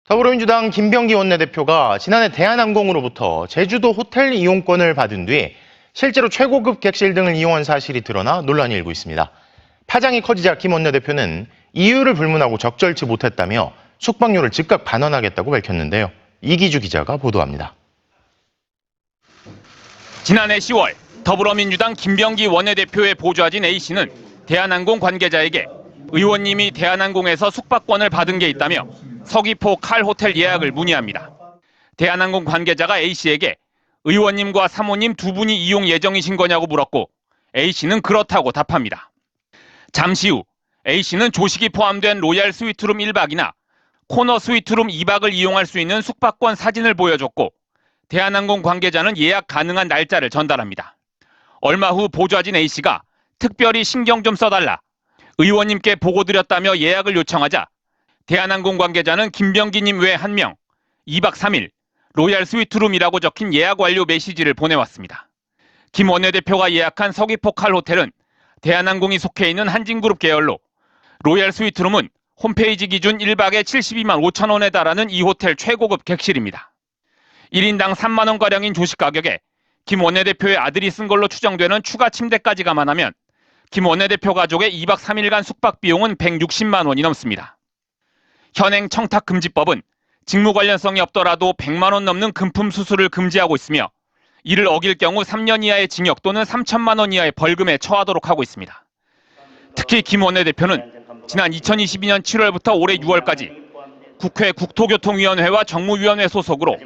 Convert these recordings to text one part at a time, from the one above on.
더불어민주당 김병기 원내대표가 지난해 대한항공으로부터 제주도 호텔 이용권을 받은 뒤 실제로 최고급 객실 등을 이용한 사실이 드러나 논란이 일고 있습니다. 파장이 커지자 김 원내대표는 이유를 불문하고 적절치 못했다며 숙박료를 즉각 반환하겠다고 밝혔는데요. 이기주 기자가 보도합니다. 지난해 10월 더불어민주당 김병기 원내대표의 보좌진 A씨는 대한항공 관계자에게 의원님이 대한항공에서 숙박권을 받은 게 있다며 서귀포 칼 호텔 예약을 문의합니다. 대한항공 관계자가 A씨에게 의원님과 사모님 두 분이 이용 예정이신 거냐고 물었고 A씨는 그렇다고 답합니다. 잠시 후 A씨는 조식이 포함된 로얄 스위트룸 1박이나 코너 스위트룸 2박을 이용할 수 있는 숙박권 사진을 보여줬고 대한항공 관계자는 예약 가능한 날짜를 전달합니다. 얼마 후 보좌진 A씨가 특별히 신경 좀 써달라, 의원님께 보고드렸다며 예약을 요청하자 대한항공 관계자는 김병기님 외 한 명, 2박 3일, 로얄 스위트룸이라고 적힌 예약 완료 메시지를 보내왔습니다. 김 원내대표가 예약한 서귀포 칼 호텔은 대한항공이 속해 있는 한진그룹 계열로 로얄 스위트룸은 홈페이지 기준 1박에 72만 5천 원에 달하는 이 호텔 최고급 객실입니다. 1인당 3만 원가량인 조식 가격에 김 원내대표의 아들이 쓴 걸로 추정되는 추가 침대까지 감안하면 김 원내대표 가족의 2박 3일간 숙박 비용은 160만 원이 넘습니다. 현행 청탁금지법은 직무 관련성이 없더라도 100만 원 넘는 금품 수수를 금지하고 있으며 이를 어길 경우 3년 이하의 징역 또는 3천만 원 이하의 벌금에 처하도록 하고 있습니다. 특히 김 원내대표는 지난 2022년 7월부터 올해 6월까지 국회 국토교통위원회와 정무위원회 소속으로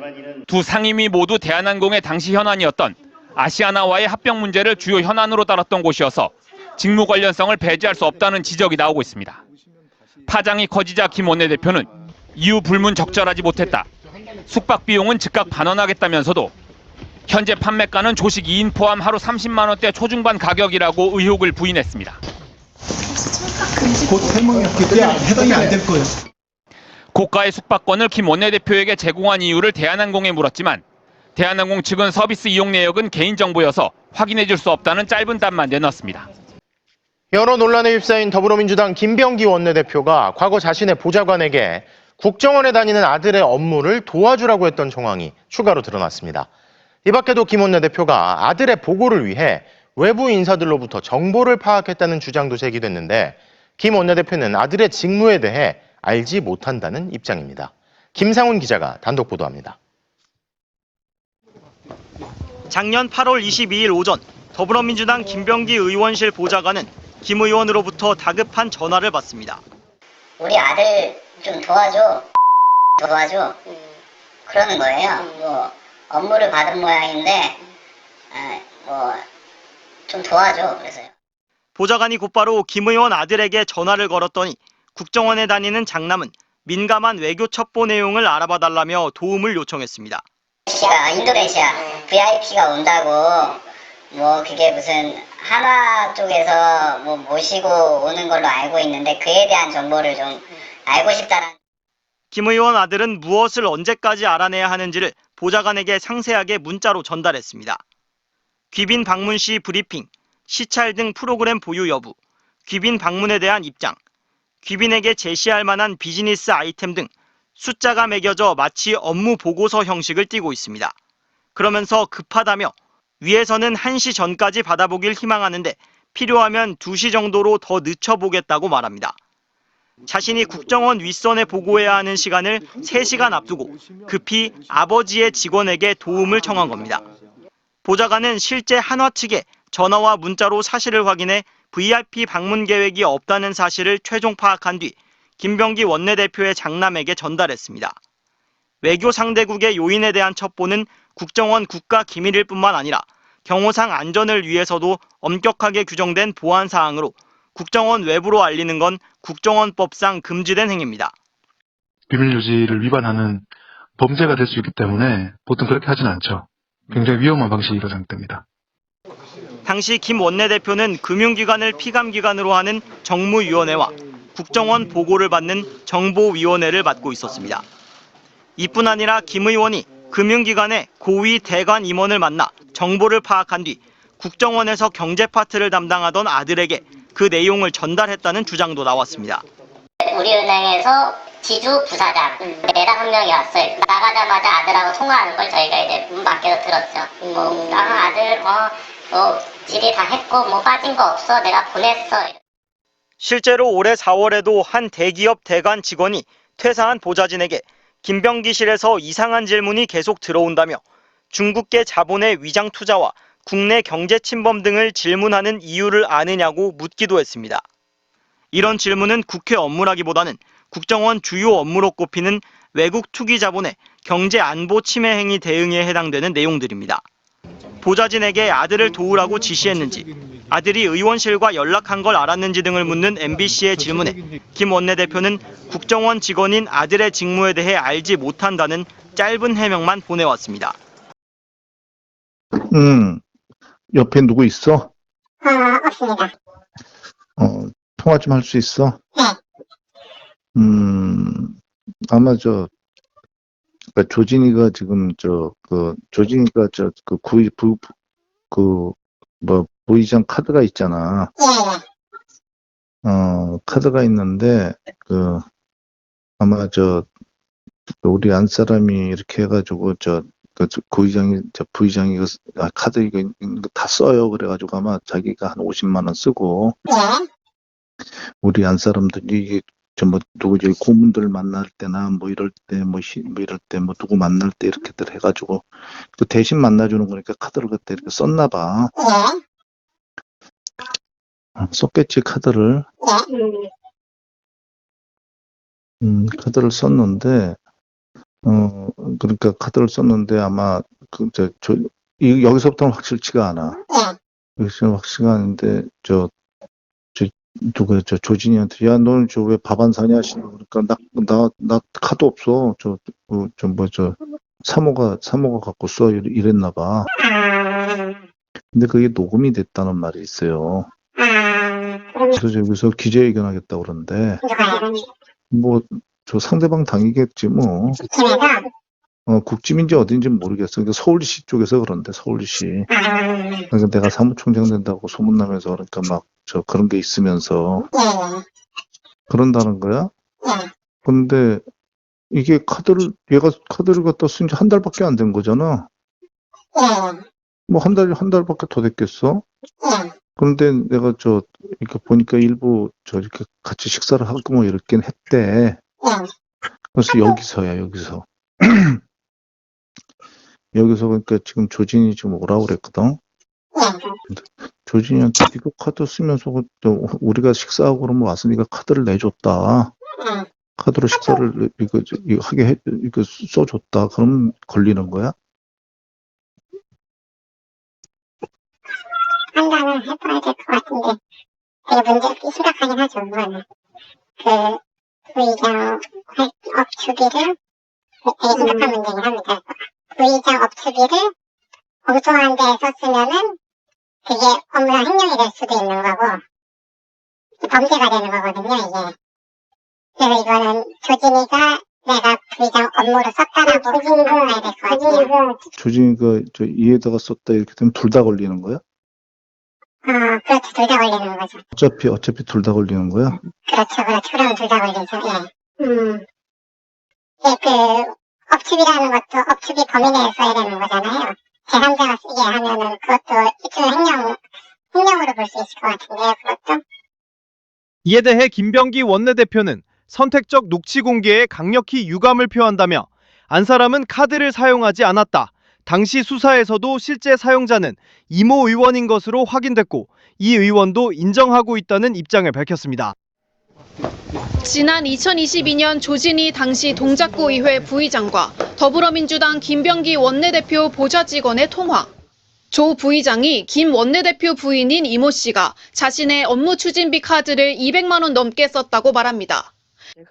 두 상임위 모두 대한항공의 당시 현안이었던 아시아나와의 합병 문제를 주요 현안으로 다뤘던 곳이어서 직무 관련성을 배제할 수 없다는 지적이 나오고 있습니다. 파장이 커지자 김 원내대표는 이유 불문 적절하지 못했다, 숙박 비용은 즉각 반환하겠다면서도 현재 판매가는 조식 2인 포함 하루 30만 원대 초중반 가격이라고 의혹을 부인했습니다. 곧 해명이 그때 해당이 안 될 거예요. 고가의 숙박권을 김 원내대표에게 제공한 이유를 대한항공에 물었지만 대한항공 측은 서비스 이용 내역은 개인정보여서 확인해 줄 수 없다는 짧은 답만 내놨습니다. 여러 논란에 휩싸인 더불어민주당 김병기 원내대표가 과거 자신의 보좌관에게 국정원에 다니는 아들의 업무를 도와주라고 했던 정황이 추가로 드러났습니다. 이 밖에도 김 원내대표가 아들의 보고를 위해 외부 인사들로부터 정보를 파악했다는 주장도 제기됐는데 김 원내대표는 아들의 직무에 대해 알지 못한다는 입장입니다. 김상훈 기자가 단독 보도합니다. 작년 8월 22일 오전 더불어민주당 김병기 의원실 보좌관은 김 의원으로부터 다급한 전화를 받습니다. 우리 아들 좀 도와줘. 그러는 거예요. 뭐 업무를 받은 모양인데 좀 도와줘. 그래서요. 보좌관이 곧바로 김 의원 아들에게 전화를 걸었더니 국정원에 다니는 장남은 민감한 외교 첩보 내용을 알아봐달라며 도움을 요청했습니다. 인도네시아 VIP가 온다고 그게 무슨 하나 쪽에서 모시고 오는 걸로 알고 있는데 그에 대한 정보를 좀 알고 싶다는. 김 의원 아들은 무엇을 언제까지 알아내야 하는지를 보좌관에게 상세하게 문자로 전달했습니다. 귀빈 방문 시 브리핑, 시찰 등 프로그램 보유 여부, 귀빈 방문에 대한 입장, 귀빈에게 제시할 만한 비즈니스 아이템 등 숫자가 매겨져 마치 업무 보고서 형식을 띠고 있습니다. 그러면서 급하다며 위에서는 1시 전까지 받아보길 희망하는데 필요하면 2시 정도로 더 늦춰보겠다고 말합니다. 자신이 국정원 윗선에 보고해야 하는 시간을 3시간 앞두고 급히 아버지의 직원에게 도움을 청한 겁니다. 보좌관은 실제 한화 측에 전화와 문자로 사실을 확인해 VIP 방문 계획이 없다는 사실을 최종 파악한 뒤 김병기 원내대표의 장남에게 전달했습니다. 외교 상대국의 요인에 대한 첩보는 국정원 국가기밀일 뿐만 아니라 경호상 안전을 위해서도 엄격하게 규정된 보안 사항으로 국정원 외부로 알리는 건 국정원법상 금지된 행위입니다. 비밀 유지를 위반하는 범죄가 될 수 있기 때문에 보통 그렇게 하지는 않죠. 굉장히 위험한 방식이라고 생각됩니다. 당시 김 원내대표는 금융기관을 피감기관으로 하는 정무위원회와 국정원 보고를 받는 정보위원회를 맡고 있었습니다. 이뿐 아니라 김 의원이 금융기관의 고위 대관 임원을 만나 정보를 파악한 뒤 국정원에서 경제 파트를 담당하던 아들에게 그 내용을 전달했다는 주장도 나왔습니다. 우리은행에서 지주 부사장 내다 한 명이 왔어요. 나가자마자 아들하고 통화하는 걸 저희가 이제 문 밖에서 들었죠. 아들 질의 다 했고 뭐 빠진 거 없어 내가 보냈어. 실제로 올해 4월에도 한 대기업 대관 직원이 퇴사한 보좌진에게 김병기실에서 이상한 질문이 계속 들어온다며 중국계 자본의 위장 투자와 국내 경제 침범 등을 질문하는 이유를 아느냐고 묻기도 했습니다. 이런 질문은 국회 업무라기보다는 국정원 주요 업무로 꼽히는 외국 투기 자본의 경제 안보 침해 행위 대응에 해당되는 내용들입니다. 보좌진에게 아들을 도우라고 지시했는지, 아들이 의원실과 연락한 걸 알았는지 등을 묻는 MBC의 질문에 김 원내대표는 국정원 직원인 아들의 직무에 대해 알지 못한다는 짧은 해명만 보내왔습니다. 옆에 누구 있어? 없습니다. 통화 좀 할 수 있어? 네. 아마 그러니까 조진이가 지금 조진이가 부의장 카드가 있잖아. 예. 카드가 있는데, 아마 우리 안 사람이 이렇게 해가지고, 부의장이 카드 이거 다 써요. 그래가지고 아마 자기가 한 50만 원 쓰고, 예. 우리 안 사람들이 이게 누구 고문들 만날 때나 이럴 때 누구 만날 때 이렇게들 해가지고 그 대신 만나주는 거니까 카드를 그때 이렇게 썼나 봐. 예. 썼겠지 카드를. 카드를 썼는데 그러니까 카드를 썼는데 아마 여기서부터는 확실치가 않아. 여기서는 확실치가 않은데 조진이한테, 야, 너는 왜 밥 안 사냐? 그러니까, 나 카드 없어. 사모가 갖고 써. 이랬나 봐. 근데 그게 녹음이 됐다는 말이 있어요. 그래서 여기서 기자회견 하겠다고 그러는데, 상대방 당이겠지, 뭐. 국짐인지 어딘지 모르겠어. 그러니까 서울시 쪽에서 그런데, 서울시. 그러니까 내가 사무총장 된다고 소문나면서, 그러니까 그런 게 있으면서 그런다는 거야? 근데 이게 얘가 카드를 갖다 쓴 지 한 달밖에 안 된 거잖아. 뭐 한 달밖에 더 됐겠어? 그런데 내가 이렇게 보니까 일부 이렇게 같이 식사를 하고 뭐 이렇긴 했대. 그래서 여기서. 여기서 그러니까 지금 조진이 지금 오라고 그랬거든. 조진이한테 이거 카드 쓰면서 우리가 식사하고 그러면 와서 네가 카드를 내줬다. 카드로 식사를 이거 써줬다. 그럼 걸리는 거야? 판단을 해봐야 될 것 같은데 되게 문제가 심각하긴 하죠. 부의장 업추비를 되게 심각한 문제긴 합니다. 부의장 업추비를 엉뚱한 데에 썼으면은 그게 업무상 횡령이 될 수도 있는 거고 범죄가 되는 거거든요, 이게. 그래서 이거는 조진이가 내가 부의장 업무로 썼다라고 판단해야 될 것 같아요. 조진이가 이에다가 썼다 이렇게 되면 둘 다 걸리는 거야? 그렇죠. 둘 다 걸리는 거죠. 어차피 둘 다 걸리는 거야? 그렇죠. 그럼 둘 다 걸리죠. 예. 업추비라는 것도 업추비 범위 내에 써야 되는 거잖아요. 제3자가 쓰게 하면은 그것도 일종의 횡령으로 볼 수 있을 것 같은데요, 그것도. 이에 대해 김병기 원내대표는 선택적 녹취 공개에 강력히 유감을 표한다며 안 사람은 카드를 사용하지 않았다. 당시 수사에서도 실제 사용자는 이모 의원인 것으로 확인됐고 이 의원도 인정하고 있다는 입장을 밝혔습니다. 지난 2022년 조진희 당시 동작구의회 부의장과 더불어민주당 김병기 원내대표 보좌직원의 통화. 조 부의장이 김 원내대표 부인인 이모 씨가 자신의 업무 추진비 카드를 200만 원 넘게 썼다고 말합니다.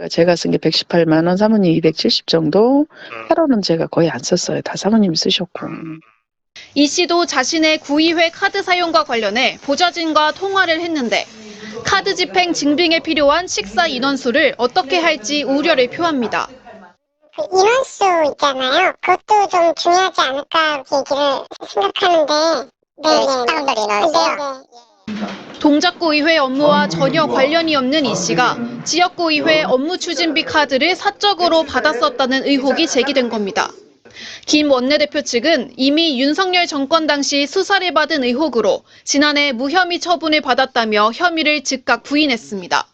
제가 쓴 게 118만 원, 사모님 270 정도. 8원은 제가 거의 안 썼어요. 다 사모님이 쓰셨고. 이 씨도 자신의 구의회 카드 사용과 관련해 보좌진과 통화를 했는데 카드 집행 증빙에 필요한 식사 인원수를 어떻게 할지 우려를 표합니다. 인원수 있잖아요. 그것도 좀 중요하지 않을까 얘기를 생각하는데. 식당들 인원수요? 동작구 의회 업무와 전혀 관련이 없는 이 씨가 지역구 의회 업무 추진비 카드를 사적으로 받았었다는 의혹이 제기된 겁니다. 김 원내대표 측은 이미 윤석열 정권 당시 수사를 받은 의혹으로 지난해 무혐의 처분을 받았다며 혐의를 즉각 부인했습니다.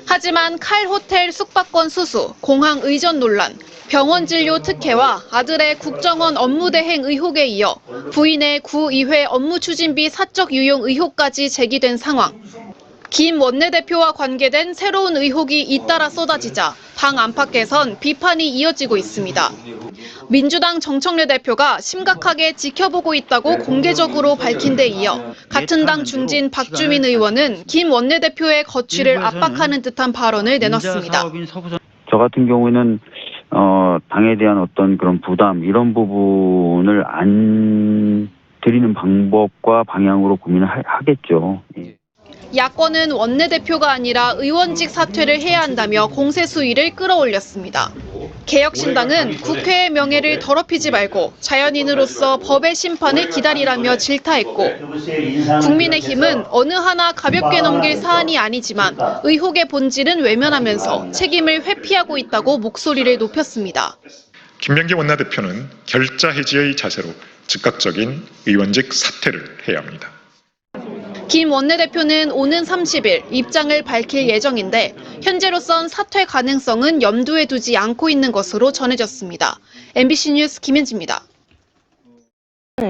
하지만 칼 호텔 숙박권 수수, 공항 의전 논란, 병원 진료 특혜와 아들의 국정원 업무 대행 의혹에 이어 부인의 구의회 업무 추진비 사적 유용 의혹까지 제기된 상황. 김 원내대표와 관계된 새로운 의혹이 잇따라 쏟아지자 당 안팎에선 비판이 이어지고 있습니다. 민주당 정청래 대표가 심각하게 지켜보고 있다고 공개적으로 밝힌 데 이어 같은 당 중진 박주민 의원은 김 원내대표의 거취를 압박하는 듯한 발언을 내놨습니다. 저 같은 경우에는 당에 대한 어떤 그런 부담 이런 부분을 안 드리는 방법과 방향으로 고민을 하겠죠. 야권은 원내대표가 아니라 의원직 사퇴를 해야 한다며 공세 수위를 끌어올렸습니다. 개혁신당은 국회의 명예를 더럽히지 말고 자연인으로서 법의 심판을 기다리라며 질타했고, 국민의힘은 어느 하나 가볍게 넘길 사안이 아니지만 의혹의 본질은 외면하면서 책임을 회피하고 있다고 목소리를 높였습니다. 김병기 원내대표는 결자 해지의 자세로 즉각적인 의원직 사퇴를 해야 합니다. 김 원내대표는 오는 30일 입장을 밝힐 예정인데 현재로선 사퇴 가능성은 염두에 두지 않고 있는 것으로 전해졌습니다. MBC 뉴스 김현지입니다.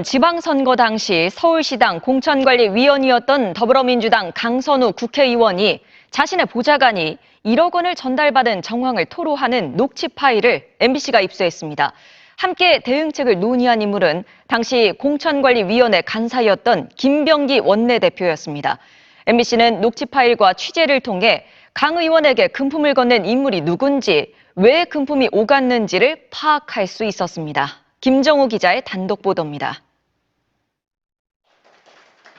지방선거 당시 서울시당 공천관리위원이었던 더불어민주당 강선우 국회의원이 자신의 보좌관이 1억 원을 전달받은 정황을 토로하는 녹취 파일을 MBC가 입수했습니다. 함께 대응책을 논의한 인물은 당시 공천관리위원회 간사였던 김병기 원내대표였습니다. MBC는 녹취 파일과 취재를 통해 강 의원에게 금품을 건넨 인물이 누군지, 왜 금품이 오갔는지를 파악할 수 있었습니다. 김정우 기자의 단독 보도입니다.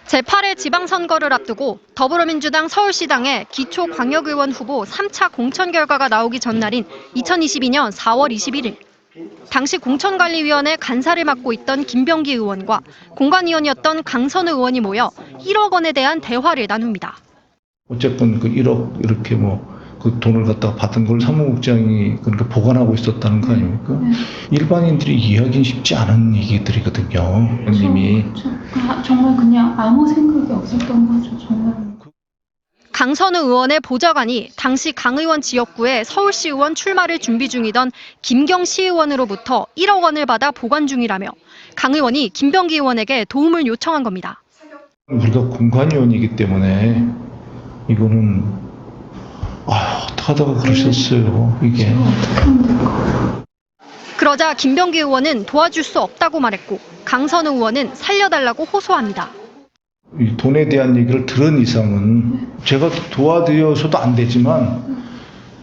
제8회 지방선거를 앞두고 더불어민주당 서울시당의 기초광역의원 후보 3차 공천 결과가 나오기 전날인 2022년 4월 21일. 당시 공천관리위원회 간사를 맡고 있던 김병기 의원과 공관위원이었던 강선우 의원이 모여 1억 원에 대한 대화를 나눕니다. 어쨌든 그 1억 이렇게 그 돈을 갖다가 받은 걸 사무국장이 그렇게 보관하고 있었다는 거 아닙니까? 일반인들이 이해하기는 쉽지 않은 얘기들이거든요. 이미. 정말 그냥 아무 생각이 없었던 거죠. 정말. 강선우 의원의 보좌관이 당시 강 의원 지역구에 서울시 의원 출마를 준비 중이던 김경 시의원으로부터 1억 원을 받아 보관 중이라며 강 의원이 김병기 의원에게 도움을 요청한 겁니다. 우리가 공관위원이기 때문에 이거는 어떡하다가 그러셨어요, 이게. 그러자 김병기 의원은 도와줄 수 없다고 말했고 강선우 의원은 살려달라고 호소합니다. 이 돈에 대한 얘기를 들은 이상은 제가 도와드려서도 안 되지만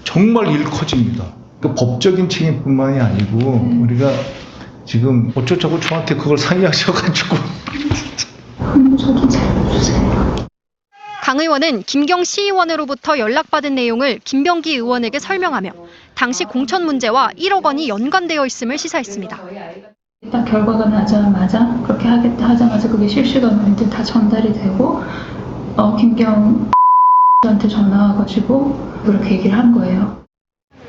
정말 일 커집니다. 그 법적인 책임뿐만이 아니고 우리가 지금 어쩌자고 저한테 그걸 상의하셔가지고. 저도 잘해주세요. 강 의원은 김경 시의원으로부터 연락받은 내용을 김병기 의원에게 설명하며 당시 공천 문제와 1억 원이 연관되어 있음을 시사했습니다. 일단 결과가 나자마자 그렇게 하겠다 하자마자 그게 실시간으로 이제 다 전달이 되고 김경 한테 전화 와가지고 그렇게 얘기를 한 거예요.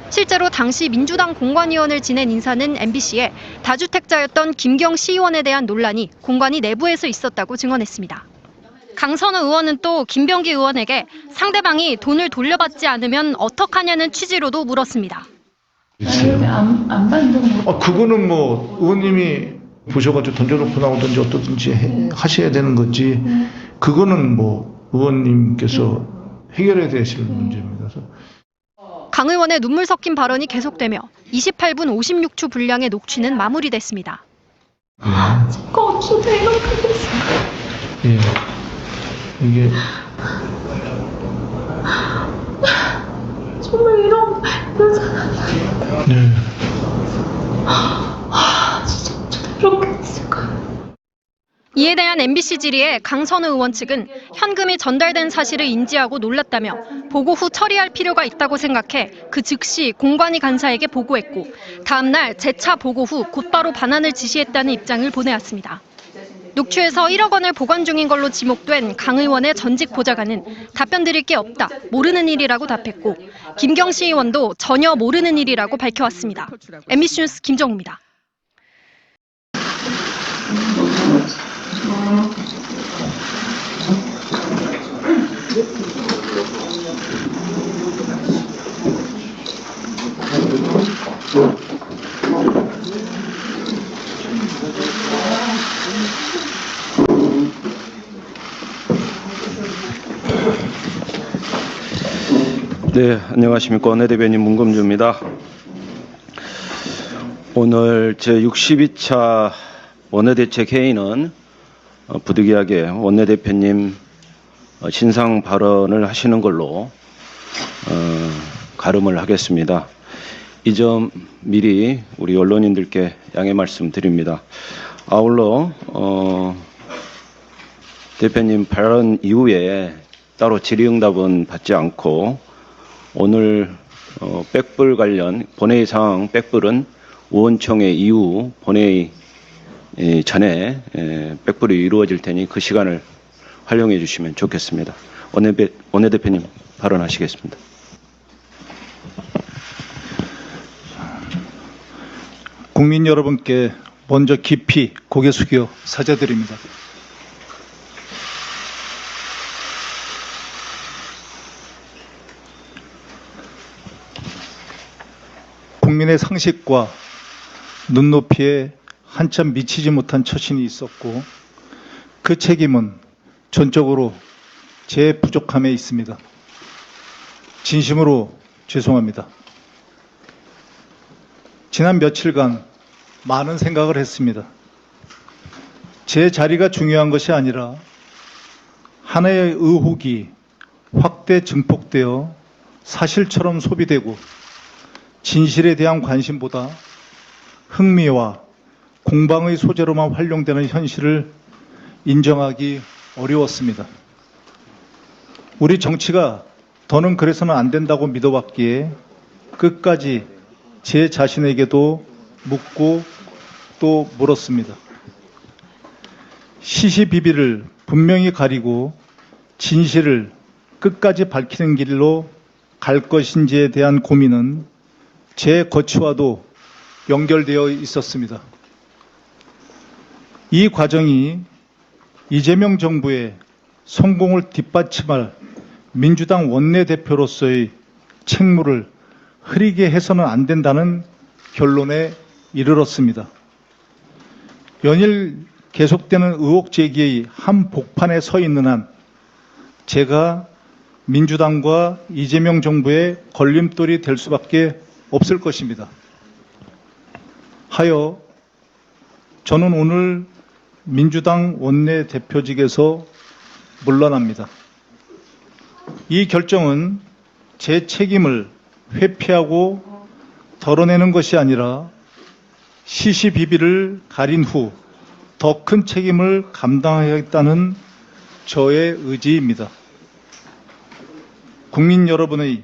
실제로 당시 민주당 공관위원을 지낸 인사는 MBC에 다주택자였던 김경 시의원에 대한 논란이 공관위 내부에서 있었다고 증언했습니다. 강선우 의원은 또 김병기 의원에게 상대방이 돈을 돌려받지 않으면 어떡하냐는 취지로도 물었습니다. 안 받는 거. 그거는 의원님이 보셔가지고 던져놓고 나오든지 어떠든지 하셔야 되는 거지. 그거는 의원님께서 해결해야 되실 문제입니다. 강 의원의 눈물 섞인 발언이 계속되며 28분 56초 분량의 녹취는 마무리됐습니다. 제거 없어도 이렇게 됐어요. 예. 이게 정말 이런 네. 진짜 이렇게 됐을까요? 이에 대한 MBC 질의에 강선우 의원 측은 현금이 전달된 사실을 인지하고 놀랐다며 보고 후 처리할 필요가 있다고 생각해 그 즉시 공관위 간사에게 보고했고 다음 날 재차 보고 후 곧바로 반환을 지시했다는 입장을 보내왔습니다. 녹취에서 1억 원을 보관 중인 걸로 지목된 강 의원의 전직 보좌관은 답변 드릴 게 없다, 모르는 일이라고 답했고 김경시 의원도 전혀 모르는 일이라고 밝혀왔습니다. MBC 뉴스 김정우입니다. 네, 안녕하십니까. 원내대변인 문금주입니다. 오늘 제62차 원내대책 회의는 부득이하게 원내대표님 신상 발언을 하시는 걸로 가름을 하겠습니다. 이 점 미리 우리 언론인들께 양해 말씀드립니다. 아울러 대표님 발언 이후에 따로 질의응답은 받지 않고 오늘 백불 관련 본회의 상황 백불은 의원총회 이후 본회의 전에 백불이 이루어질 테니 그 시간을 활용해 주시면 좋겠습니다. 원내대표님 발언하시겠습니다. 국민 여러분께 먼저 깊이 고개 숙여 사죄드립니다. 국민의 상식과 눈높이에 한참 미치지 못한 처신이 있었고 그 책임은 전적으로 제 부족함에 있습니다. 진심으로 죄송합니다. 지난 며칠간 많은 생각을 했습니다. 제 자리가 중요한 것이 아니라 하나의 의혹이 확대 증폭되어 사실처럼 소비되고 진실에 대한 관심보다 흥미와 공방의 소재로만 활용되는 현실을 인정하기 어려웠습니다. 우리 정치가 더는 그래서는 안 된다고 믿어왔기에 끝까지 제 자신에게도 묻고 또 물었습니다. 시시비비를 분명히 가리고 진실을 끝까지 밝히는 길로 갈 것인지에 대한 고민은 제 거취와도 연결되어 있었습니다. 이 과정이 이재명 정부의 성공을 뒷받침할 민주당 원내대표로서의 책무를 흐리게 해서는 안 된다는 결론에 이르렀습니다. 연일 계속되는 의혹 제기의 한복판에 서 있는 한 제가 민주당과 이재명 정부의 걸림돌이 될 수밖에 없을 것입니다. 하여 저는 오늘 민주당 원내대표직에서 물러납니다. 이 결정은 제 책임을 회피하고 덜어내는 것이 아니라 시시비비를 가린 후 더 큰 책임을 감당하겠다는 저의 의지입니다. 국민 여러분의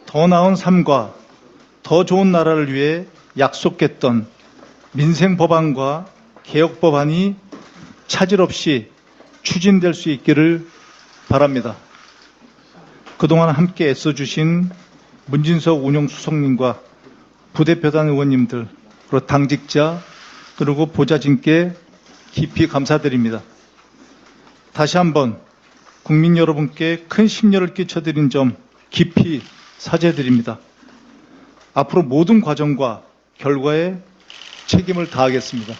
더 나은 삶과 더 좋은 나라를 위해 약속했던 민생 법안과 개혁 법안이 차질 없이 추진될 수 있기를 바랍니다. 그동안 함께 애써주신 문진석 운영수석님과 부대표단 의원님들, 그리고 당직자, 그리고 보좌진께 깊이 감사드립니다. 다시 한번 국민 여러분께 큰 심려를 끼쳐드린 점 깊이 사죄드립니다. 앞으로 모든 과정과 결과에 책임을 다하겠습니다.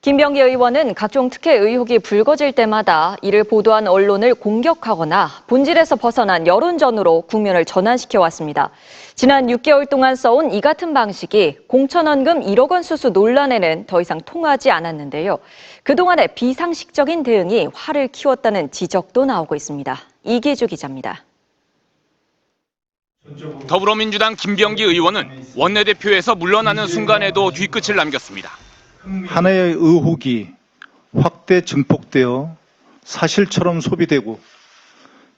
김병기 의원은 각종 특혜 의혹이 불거질 때마다 이를 보도한 언론을 공격하거나 본질에서 벗어난 여론전으로 국면을 전환시켜왔습니다. 지난 6개월 동안 써온 이 같은 방식이 공천원금 1억 원 수수 논란에는 더 이상 통하지 않았는데요. 그동안의 비상식적인 대응이 화를 키웠다는 지적도 나오고 있습니다. 이기주 기자입니다. 더불어민주당 김병기 의원은 원내대표에서 물러나는 순간에도 뒤끝을 남겼습니다. 하나의 의혹이 확대 증폭되어 사실처럼 소비되고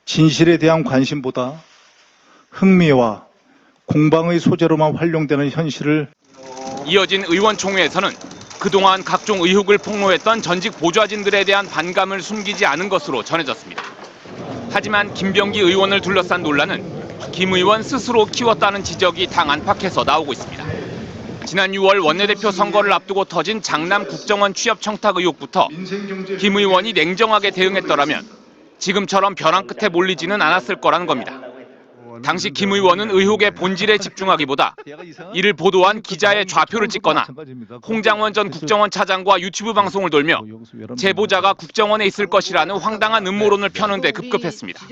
진실에 대한 관심보다 흥미와 공방의 소재로만 활용되는 현실을 이어진 의원총회에서는 그동안 각종 의혹을 폭로했던 전직 보좌진들에 대한 반감을 숨기지 않은 것으로 전해졌습니다. 하지만 김병기 의원을 둘러싼 논란은 김 의원 스스로 키웠다는 지적이 당 안팎에서 나오고 있습니다. 지난 6월 원내대표 선거를 앞두고 터진 장남 국정원 취업 청탁 의혹부터 김 의원이 냉정하게 대응했더라면 지금처럼 벼랑 끝에 몰리지는 않았을 거라는 겁니다. 당시 김 의원은 의혹의 본질에 집중하기보다 이를 보도한 기자의 좌표를 찍거나 홍장원 전 국정원 차장과 유튜브 방송을 돌며 제보자가 국정원에 있을 것이라는 황당한 음모론을 펴는 데 급급했습니다.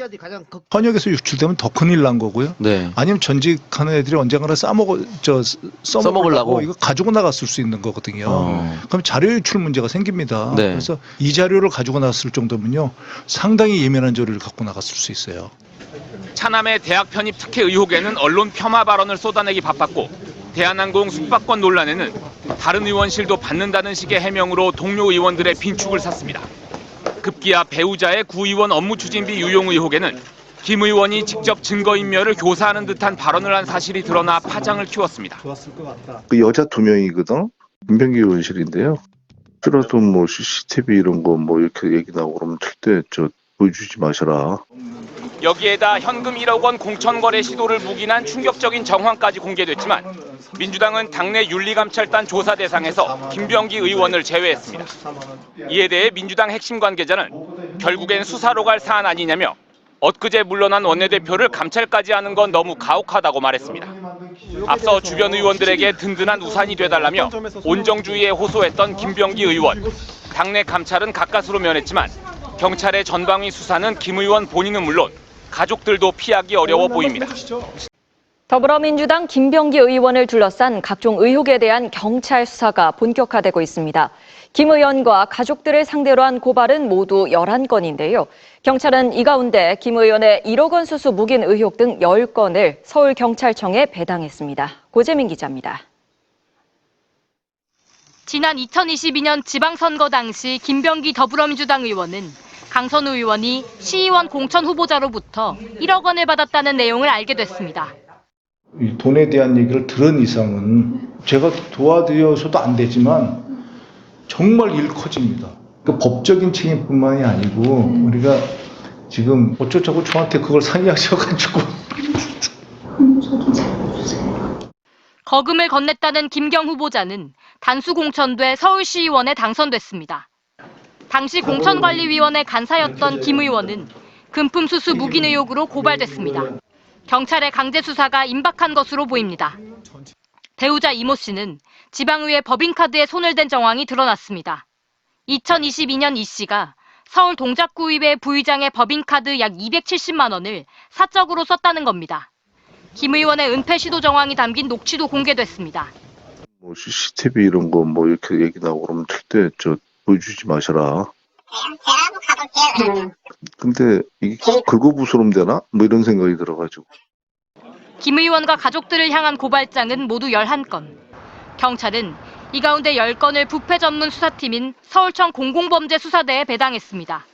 현역에서 유출되면 더 큰일 난 거고요. 네. 아니면 전직하는 애들이 언젠가는 써먹으려고 이거 가지고 나갔을 수 있는 거거든요. 그럼 자료 유출 문제가 생깁니다. 네. 그래서 이 자료를 가지고 나갔을 정도면요, 상당히 예민한 자료를 갖고 나갔을 수 있어요. 차남의 대학 편입 특혜 의혹에는 언론 폄하 발언을 쏟아내기 바빴고 대한항공 숙박권 논란에는 다른 의원실도 받는다는 식의 해명으로 동료 의원들의 빈축을 샀습니다. 급기야 배우자의 구의원 업무 추진비 유용 의혹에는 김 의원이 직접 증거인멸을 교사하는 듯한 발언을 한 사실이 드러나 파장을 키웠습니다. 그 여자 2명이거든. 김병기 의원실인데요. 그래도 뭐 CCTV 이런 거 뭐 이렇게 얘기 나오고 그러면 절대 보여주지 마셔라. 여기에다 현금 1억 원 공천거래 시도를 묵인한 충격적인 정황까지 공개됐지만 민주당은 당내 윤리감찰단 조사 대상에서 김병기 의원을 제외했습니다. 이에 대해 민주당 핵심 관계자는 결국엔 수사로 갈 사안 아니냐며 엊그제 물러난 원내대표를 감찰까지 하는 건 너무 가혹하다고 말했습니다. 앞서 주변 의원들에게 든든한 우산이 되달라며 온정주의에 호소했던 김병기 의원. 당내 감찰은 가까스로 면했지만 경찰의 전방위 수사는 김 의원 본인은 물론 가족들도 피하기 어려워 보입니다. 더불어민주당 김병기 의원을 둘러싼 각종 의혹에 대한 경찰 수사가 본격화되고 있습니다. 김 의원과 가족들을 상대로 한 고발은 모두 11건인데요. 경찰은 이 가운데 김 의원의 1억 원 수수 묵인 의혹 등 10건을 서울경찰청에 배당했습니다. 고재민 기자입니다. 지난 2022년 지방선거 당시 김병기 더불어민주당 의원은 강선우 의원이 시의원 공천 후보자로부터 1억 원을 받았다는 내용을 알게 됐습니다. 이 돈에 대한 얘기를 들은 이상은 제가 도와드려서도 안 되지만 정말 일 커집니다. 그 법적인 책임뿐만이 아니고 우리가 지금 어쩌자고 저한테 그걸 상의하셔가지고 거금을 건넸다는 김경 후보자는 단수 공천돼 서울시의원에 당선됐습니다. 당시 공천관리위원회 간사였던 김 의원은 금품 수수 묵인 의혹으로 고발됐습니다. 경찰의 강제 수사가 임박한 것으로 보입니다. 배우자 이모 씨는 지방의회 법인카드에 손을 댄 정황이 드러났습니다. 2022년 이 씨가 서울 동작구의회 부의장의 법인카드 약 270만 원을 사적으로 썼다는 겁니다. 김 의원의 은폐 시도 정황이 담긴 녹취도 공개됐습니다. 뭐 CCTV 이런 거 뭐 이렇게 얘기 나오고 그러면 절대 보여주지 마셔라. 근데 이게 긁어부스럼 되나? 뭐 이런 생각이 들어가지고. 김 의원과 가족들을 향한 고발장은 모두 11건. 경찰은 이 가운데 10건을 부패 전문 수사팀인 서울청 공공범죄수사대에 배당했습니다.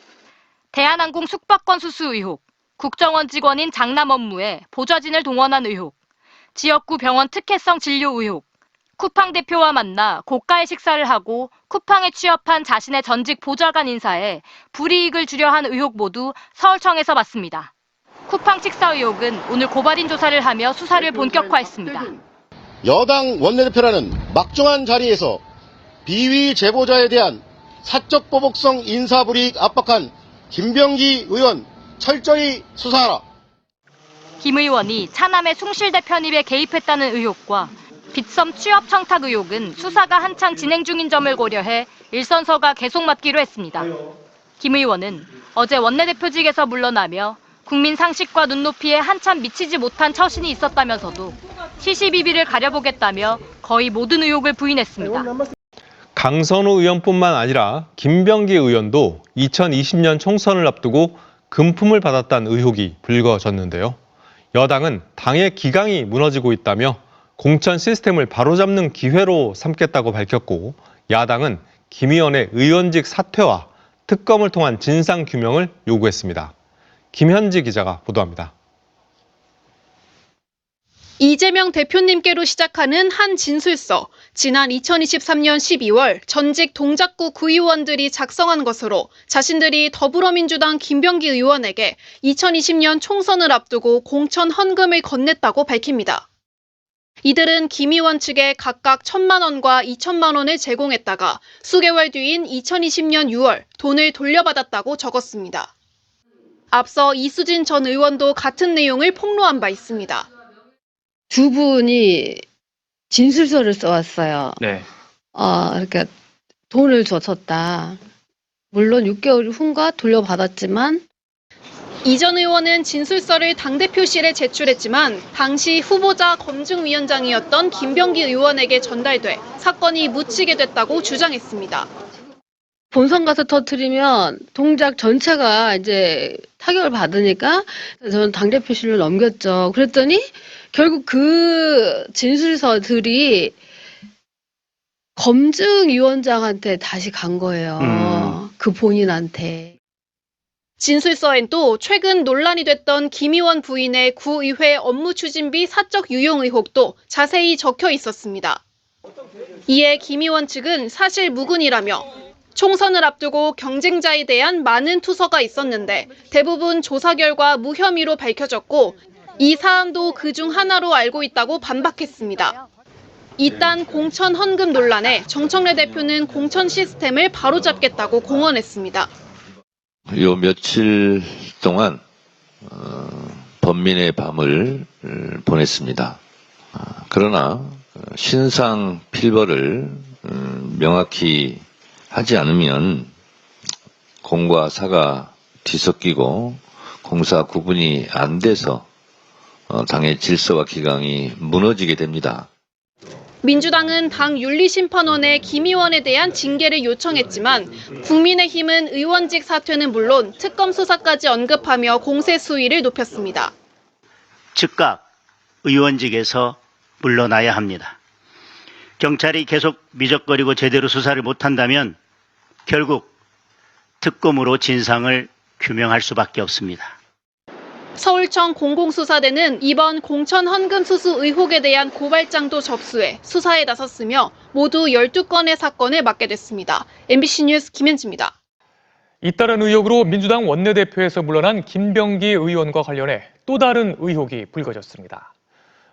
대한항공 숙박권 수수 의혹, 국정원 직원인 장남 업무에 보좌진을 동원한 의혹, 지역구 병원 특혜성 진료 의혹, 쿠팡 대표와 만나 고가의 식사를 하고 쿠팡에 취업한 자신의 전직 보좌관 인사에 불이익을 주려 한 의혹 모두 서울청에서 받습니다. 쿠팡 식사 의혹은 오늘 고발인 조사를 하며 수사를 본격화했습니다. 여당 원내대표라는 막중한 자리에서 비위 제보자에 대한 사적 보복성 인사불이익 압박한 김병기 의원 철저히 수사하라. 김 의원이 차남의 숭실대 편입에 개입했다는 의혹과 빗섬 취업 청탁 의혹은 수사가 한창 진행 중인 점을 고려해 일선서가 계속 맡기로 했습니다. 김 의원은 어제 원내대표직에서 물러나며 국민 상식과 눈높이에 한참 미치지 못한 처신이 있었다면서도 시시비비를 가려보겠다며 거의 모든 의혹을 부인했습니다. 강선우 의원뿐만 아니라 김병기 의원도 2020년 총선을 앞두고 금품을 받았다는 의혹이 불거졌는데요. 여당은 당의 기강이 무너지고 있다며 공천 시스템을 바로잡는 기회로 삼겠다고 밝혔고, 야당은 김 의원의 의원직 사퇴와 특검을 통한 진상규명을 요구했습니다. 김현지 기자가 보도합니다. 이재명 대표님께로 시작하는 한 진술서. 지난 2023년 12월 전직 동작구 구의원들이 작성한 것으로 자신들이 더불어민주당 김병기 의원에게 2020년 총선을 앞두고 공천 헌금을 건넸다고 밝힙니다. 이들은 김 의원 측에 각각 1,000만 원과 2천만 원을 제공했다가 수개월 뒤인 2020년 6월 돈을 돌려받았다고 적었습니다. 앞서 이수진 전 의원도 같은 내용을 폭로한 바 있습니다. 두 분이 진술서를 써왔어요. 네. 그러니까 돈을 줬었다. 물론 6개월 후인가 돌려받았지만 이 전 의원은 진술서를 당대표실에 제출했지만 당시 후보자 검증위원장이었던 김병기 의원에게 전달돼 사건이 묻히게 됐다고 주장했습니다. 본선 가서 터뜨리면 동작 전체가 이제 타격을 받으니까 저는 당대표실로 넘겼죠. 그랬더니 결국 그 진술서들이 검증위원장한테 다시 간 거예요. 그 본인한테. 진술서엔 또 최근 논란이 됐던 김 의원 부인의 구의회 업무 추진비 사적 유용 의혹도 자세히 적혀 있었습니다. 이에 김 의원 측은 사실 무근이라며 총선을 앞두고 경쟁자에 대한 많은 투서가 있었는데 대부분 조사 결과 무혐의로 밝혀졌고 이 사안도 그중 하나로 알고 있다고 반박했습니다. 이딴 공천 헌금 논란에 정청래 대표는 공천 시스템을 바로잡겠다고 공언했습니다. 요 며칠 동안 번민의 밤을 보냈습니다. 그러나 신상 필벌을 명확히 하지 않으면 공과 사가 뒤섞이고 공사 구분이 안 돼서 당의 질서와 기강이 무너지게 됩니다. 민주당은 당 윤리심판원에 김 의원에 대한 징계를 요청했지만 국민의힘은 의원직 사퇴는 물론 특검 수사까지 언급하며 공세 수위를 높였습니다. 즉각 의원직에서 물러나야 합니다. 경찰이 계속 미적거리고 제대로 수사를 못한다면 결국 특검으로 진상을 규명할 수밖에 없습니다. 서울청 공공수사대는 이번 공천 헌금 수수 의혹에 대한 고발장도 접수해 수사에 나섰으며 모두 12건의 사건을 맡게 됐습니다. MBC 뉴스 김현지입니다. 잇따른 의혹으로 민주당 원내대표에서 물러난 김병기 의원과 관련해 또 다른 의혹이 불거졌습니다.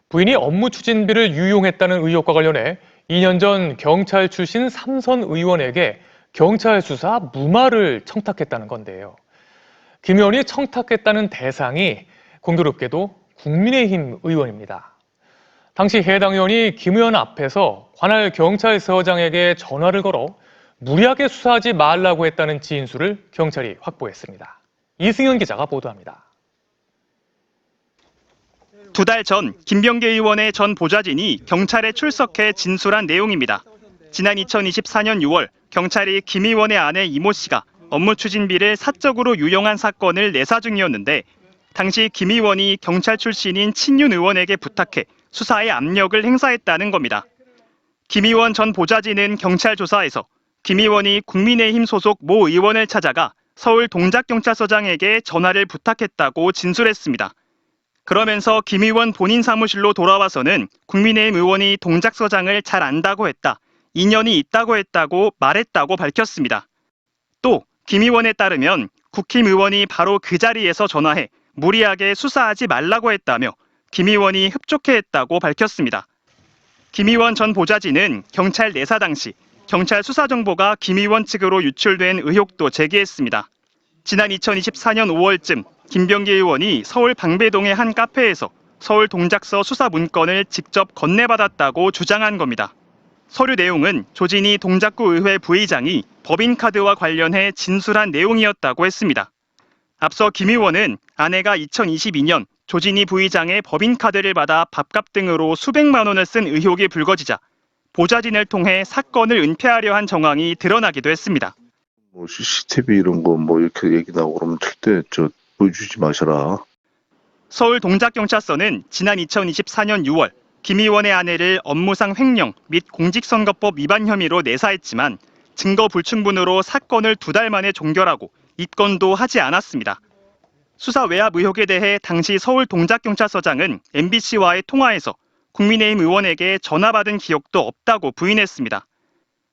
부인이 업무 추진비를 유용했다는 의혹과 관련해 2년 전 경찰 출신 3선 의원에게 경찰 수사 무마를 청탁했다는 건데요. 김 의원이 청탁했다는 대상이 공교롭게도 국민의힘 의원입니다. 당시 해당 의원이 김 의원 앞에서 관할 경찰서장에게 전화를 걸어 무리하게 수사하지 말라고 했다는 진술을 경찰이 확보했습니다. 이승현 기자가 보도합니다. 2달 전 김병기 의원의 전 보좌진이 경찰에 출석해 진술한 내용입니다. 지난 2024년 6월 경찰이 김 의원의 아내 이모 씨가 업무 추진비를 사적으로 유용한 사건을 내사 중이었는데 당시 김 의원이 경찰 출신인 친윤 의원에게 부탁해 수사에 압력을 행사했다는 겁니다. 김 의원 전 보좌진은 경찰 조사에서 김 의원이 국민의힘 소속 모 의원을 찾아가 서울 동작경찰서장에게 전화를 부탁했다고 진술했습니다. 그러면서 김 의원 본인 사무실로 돌아와서는 국민의힘 의원이 동작서장을 잘 안다고 했다, 인연이 있다고 했다고 말했다고 밝혔습니다. 또 김 의원에 따르면 국힘 의원이 바로 그 자리에서 전화해 무리하게 수사하지 말라고 했다며 김 의원이 흡족해했다고 밝혔습니다. 김 의원 전 보좌진은 경찰 내사 당시 경찰 수사 정보가 김 의원 측으로 유출된 의혹도 제기했습니다. 지난 2024년 5월쯤 김병기 의원이 서울 방배동의 한 카페에서 서울 동작서 수사 문건을 직접 건네받았다고 주장한 겁니다. 서류 내용은 조진희 동작구 의회 부의장이 법인카드와 관련해 진술한 내용이었다고 했습니다. 앞서 김 의원은 아내가 2022년 조진희 부의장의 법인카드를 받아 밥값 등으로 수백만 원을 쓴 의혹이 불거지자 보좌진을 통해 사건을 은폐하려 한 정황이 드러나기도 했습니다. CCTV 이런 거 이렇게 얘기 나오고 그러면 절대 보여주지 마셔라. 서울 동작경찰서는 지난 2024년 6월 김 의원의 아내를 업무상 횡령 및 공직선거법 위반 혐의로 내사했지만 증거 불충분으로 사건을 2달 만에 종결하고 입건도 하지 않았습니다. 수사 외압 의혹에 대해 당시 서울 동작경찰서장은 MBC와의 통화에서 국민의힘 의원에게 전화 받은 기억도 없다고 부인했습니다.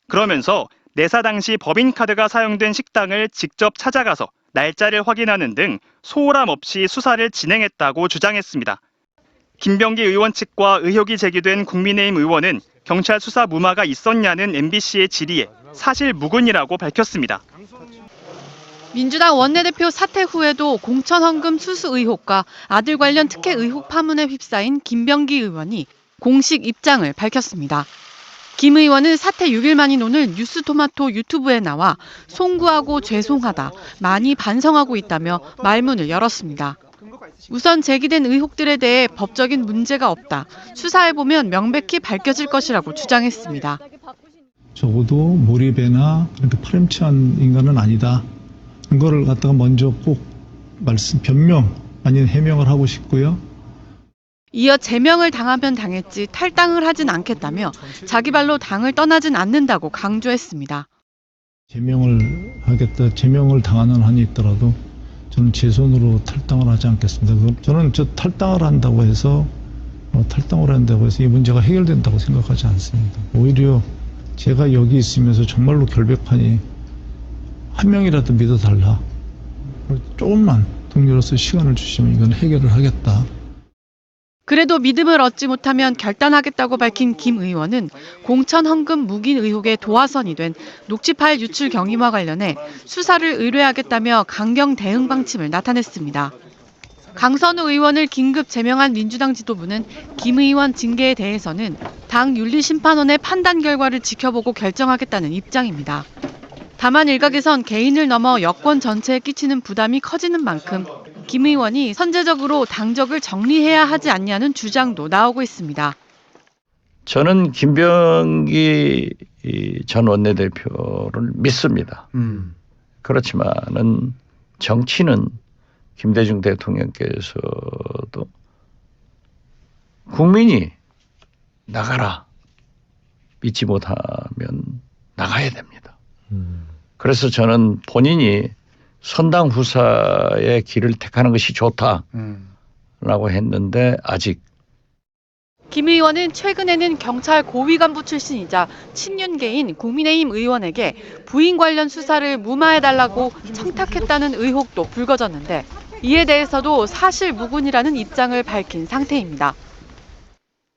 그러면서 내사 당시 법인카드가 사용된 식당을 직접 찾아가서 날짜를 확인하는 등 소홀함 없이 수사를 진행했다고 주장했습니다. 김병기 의원 측과 의혹이 제기된 국민의힘 의원은 경찰 수사 무마가 있었냐는 MBC의 질의에 사실 무근이라고 밝혔습니다. 민주당 원내대표 사퇴 후에도 공천 헌금 수수 의혹과 아들 관련 특혜 의혹 파문에 휩싸인 김병기 의원이 공식 입장을 밝혔습니다. 김 의원은 사퇴 6일 만인 오늘 뉴스토마토 유튜브에 나와 송구하고 죄송하다, 많이 반성하고 있다며 말문을 열었습니다. 우선 제기된 의혹들에 대해 법적인 문제가 없다, 수사해보면 명백히 밝혀질 것이라고 주장했습니다. 적어도 몰입이나 그렇게 파렴치한 인간은 아니다. 이거를 갖다가 먼저 꼭 변명 아닌 해명을 하고 싶고요. 이어 제명을 당하면 당했지 탈당을 하진 않겠다며 자기 발로 당을 떠나진 않는다고 강조했습니다. 제명을 당하는 한이 있더라도 저는 제 손으로 탈당을 하지 않겠습니다. 저는 탈당을 한다고 해서 이 문제가 해결된다고 생각하지 않습니다. 오히려 제가 여기 있으면서 정말로 결백하니 한 명이라도 믿어달라. 조금만 동료로서 시간을 주시면 이건 해결을 하겠다. 그래도 믿음을 얻지 못하면 결단하겠다고 밝힌 김 의원은 공천 헌금 묵인 의혹의 도화선이 된 녹취 파일 유출 경위와 관련해 수사를 의뢰하겠다며 강경 대응 방침을 나타냈습니다. 강선우 의원을 긴급 제명한 민주당 지도부는 김 의원 징계에 대해서는 당 윤리심판원의 판단 결과를 지켜보고 결정하겠다는 입장입니다. 다만 일각에선 개인을 넘어 여권 전체에 끼치는 부담이 커지는 만큼 김 의원이 선제적으로 당적을 정리해야 하지 않냐는 주장도 나오고 있습니다. 저는 김병기 전 원내대표를 믿습니다. 그렇지만은 정치는 김대중 대통령께서도 국민이 나가라, 믿지 못하면 나가야 됩니다. 그래서 저는 본인이 선당 후사의 길을 택하는 것이 좋다라고 했는데 아직. 김 의원은 최근에는 경찰 고위 간부 출신이자 친윤계인 국민의힘 의원에게 부인 관련 수사를 무마해달라고 청탁했다는 의혹도 불거졌는데 이에 대해서도 사실 무근이라는 입장을 밝힌 상태입니다.